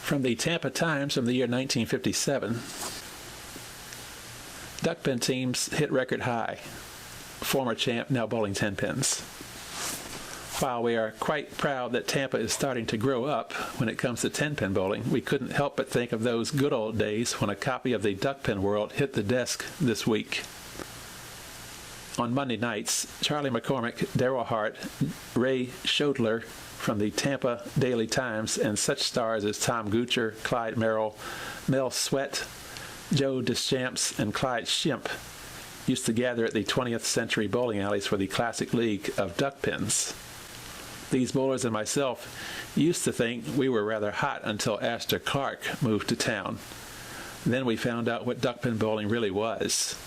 From the Tampa Times from the year 1957, Duckpin teams hit record high. Former champ now bowling 10 pins. While we are quite proud that Tampa is starting to grow up when it comes to 10-pin bowling, we couldn't help but think of those good old days when a copy of the Duckpin World hit the desk this week. On Monday nights, Charlie McCormick, Darrell Hart, Ray Shodler from the Tampa Daily Times, and such stars as Tom Gucher, Clyde Merrill, Mel Sweat, Joe Deschamps, and Clyde Shimp used to gather at the 20th Century bowling alleys for the Classic League of Duckpins. These bowlers and myself used to think we were rather hot until Astor Clarke moved to town. Then we found out what duckpin bowling really was.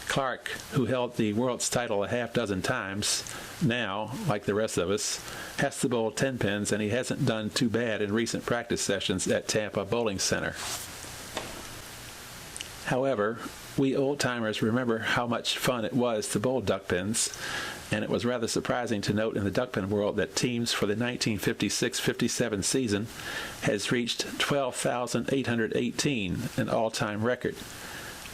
Clarke, who held the world's title a half dozen times, now, like the rest of us, has to bowl 10 pins, and he hasn't done too bad in recent practice sessions at Tampa Bowling Center. However, we old-timers remember how much fun it was to bowl duckpins, and it was rather surprising to note in the duckpin world that teams for the 1956-57 season has reached 12,818, an all-time record.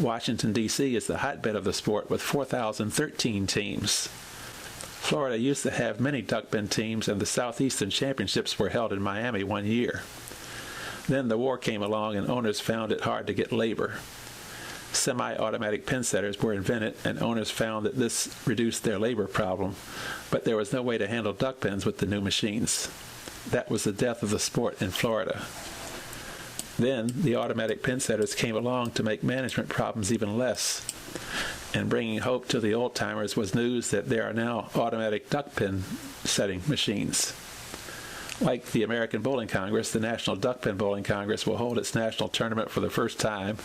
Washington, D.C. is the hotbed of the sport with 4,013 teams. Florida used to have many duckpin teams, and the Southeastern Championships were held in Miami one year. Then the war came along, and owners found it hard to get labor. Semi-automatic pin setters were invented, and owners found that this reduced their labor problem, but there was no way to handle duckpins with the new machines. That was the death of the sport in Florida. Then the automatic pin setters came along to make management problems even less, and bringing hope to the old-timers was news that there are now automatic duckpin setting machines. Like the American Bowling Congress, the National Duckpin Bowling Congress will hold its national tournament for the first time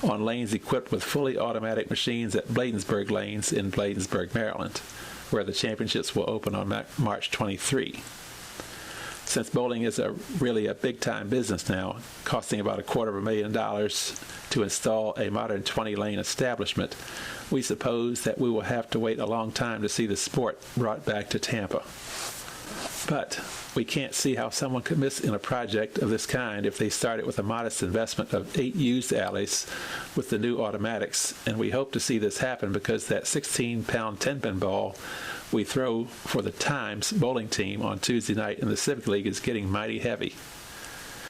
on lanes equipped with fully automatic machines at Bladensburg Lanes in Bladensburg, Maryland, where the championships will open on March 23. Since bowling is really a big-time business now, costing about $250,000 to install a modern 20-lane establishment, we suppose that we will have to wait a long time to see the sport brought back to Tampa. But we can't see how someone could miss in a project of this kind if they started with a modest investment of 8 used alleys with the new automatics, and we hope to see this happen because that 16-pound 10-pin ball we throw for the Times bowling team on Tuesday night in the Civic League is getting mighty heavy.